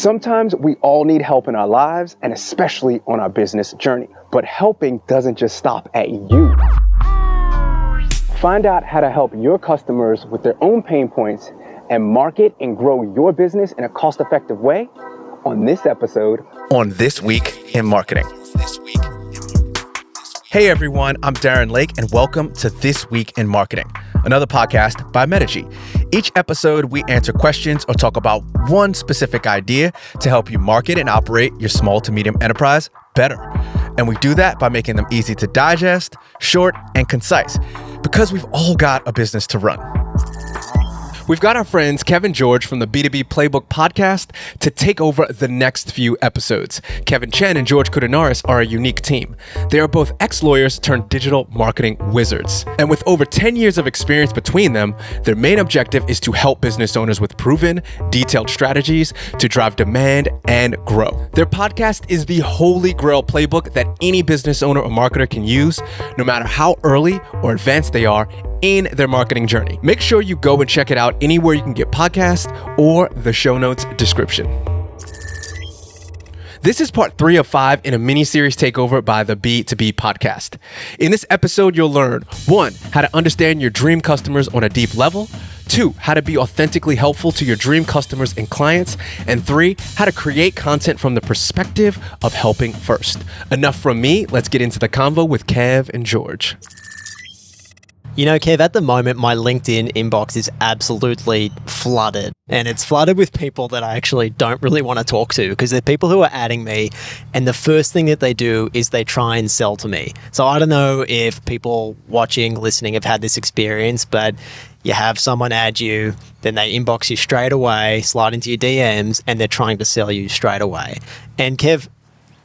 Sometimes we all need help in our lives and especially on our business journey. But helping doesn't just stop at you. Find out how to help your customers with their own pain points and market and grow your business in a cost-effective way on this episode on This Week in Marketing. Hey everyone, I'm Darren Lake and welcome to This Week in Marketing, another podcast by Metigy. Each episode, we answer questions or talk about one specific idea to help you market and operate your small to medium enterprise better. And we do that by making them easy to digest, short, and concise, because we've all got a business to run. We've got our friends Kevin and George from the B2B Playbook podcast to take over the next few episodes. Kevin Chen and George Koudenaris are a unique team. They are both ex-lawyers turned digital marketing wizards. And with over 10 years of experience between them, their main objective is to help business owners with proven, detailed strategies to drive demand and grow. Their podcast is the holy grail playbook that any business owner or marketer can use, no matter how early or advanced they are in their marketing journey. Make sure you go and check it out anywhere you can get podcasts or the show notes description. This is part 3 of 5 in a mini-series takeover by the B2B podcast. In this episode, you'll learn 1, how to understand your dream customers on a deep level, 2, how to be authentically helpful to your dream customers and clients, and 3, how to create content from the perspective of helping first. Enough from me, let's get into the convo with Kev and George. You know, Kev, at the moment, my LinkedIn inbox is absolutely flooded. And it's flooded with people that I actually don't really want to talk to because they're people who are adding me. And the first thing that they do is they try and sell to me. So I don't know if people watching, listening have had this experience, but you have someone add you, then they inbox you straight away, slide into your DMs, and they're trying to sell you straight away. And Kev,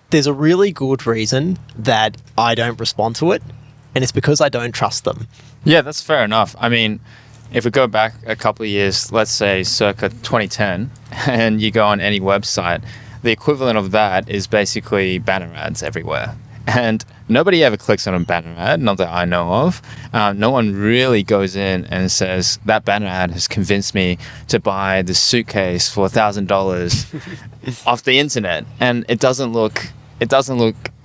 there's a really good reason that I don't respond to it. And it's because I don't trust them. Yeah, that's fair enough. I mean, if we go back a couple of years, let's say circa 2010, and you go on any website, the equivalent of that is basically banner ads everywhere. And nobody ever clicks on a banner ad, not that I know of. No one really goes in and says, that banner ad has convinced me to buy this suitcase for $1,000 off the internet. And it doesn't look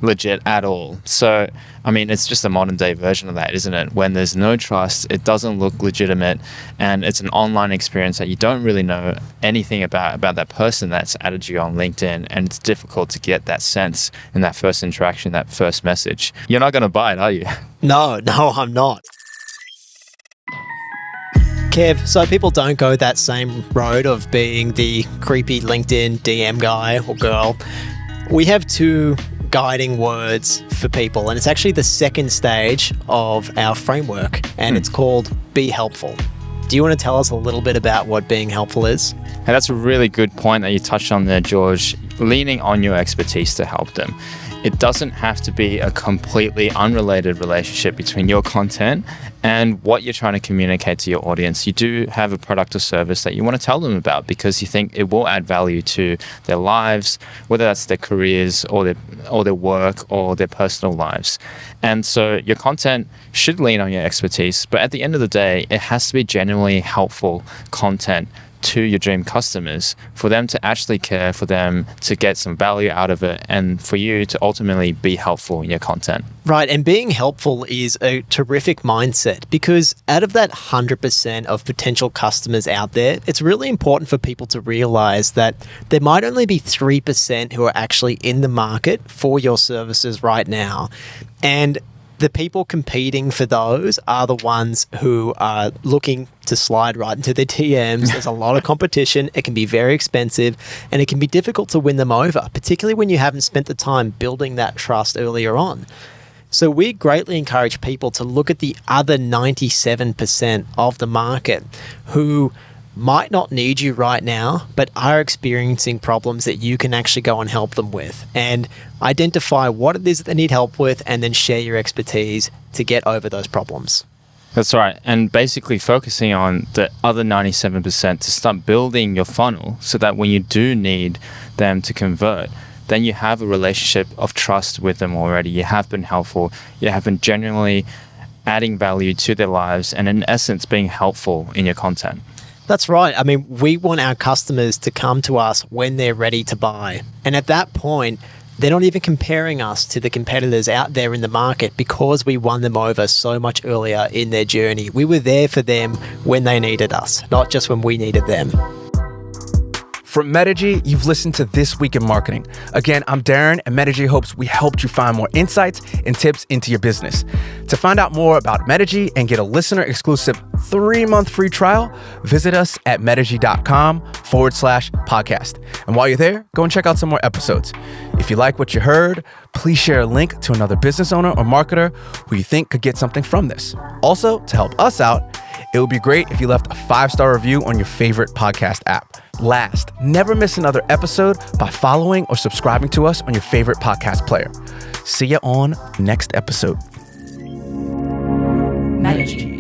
legit at all. So, I mean, it's just a modern day version of that, isn't it? When there's no trust, it doesn't look legitimate, and it's an online experience that you don't really know anything about that person that's added you on LinkedIn, and it's difficult to get that sense in that first interaction, that first message. You're not going to buy it, are you? No, I'm not. Kev, so people don't go that same road of being the creepy LinkedIn DM guy or girl. We have 2 guiding words for people, and it's actually the second stage of our framework, and it's called Be Helpful. Do you want to tell us a little bit about what being helpful is? And that's a really good point that you touched on there, George, leaning on your expertise to help them. It doesn't have to be a completely unrelated relationship between your content and what you're trying to communicate to your audience. You do have a product or service that you want to tell them about because you think it will add value to their lives, whether that's their careers or their work or their personal lives. And so your content should lean on your expertise, but at the end of the day, it has to be genuinely helpful content to your dream customers, for them to actually care, for them to get some value out of it, and for you to ultimately be helpful in your content. Right, and being helpful is a terrific mindset because out of that 100% of potential customers out there, it's really important for people to realize that there might only be 3% who are actually in the market for your services right now. And the people competing for those are the ones who are looking to slide right into their DMs. There's a lot of competition. It can be very expensive and it can be difficult to win them over, particularly when you haven't spent the time building that trust earlier on. So we greatly encourage people to look at the other 97% of the market who might not need you right now, but are experiencing problems that you can actually go and help them with, and identify what it is that they need help with, and then share your expertise to get over those problems. That's right. And basically focusing on the other 97% to start building your funnel so that when you do need them to convert, then you have a relationship of trust with them already. You have been helpful. You have been genuinely adding value to their lives and in essence being helpful in your content. That's right. I mean, we want our customers to come to us when they're ready to buy. And at that point, they're not even comparing us to the competitors out there in the market because we won them over so much earlier in their journey. We were there for them when they needed us, not just when we needed them. From Metigy, you've listened to This Week in Marketing. Again, I'm Darren, and Metigy hopes we helped you find more insights and tips into your business. To find out more about Metigy and get a listener-exclusive 3-month free trial, visit us at metigy.com/podcast. And while you're there, go and check out some more episodes. If you like what you heard, please share a link to another business owner or marketer who you think could get something from this. Also, to help us out, it would be great if you left a 5-star review on your favorite podcast app. Last, never miss another episode by following or subscribing to us on your favorite podcast player. See you on next episode. Metigy.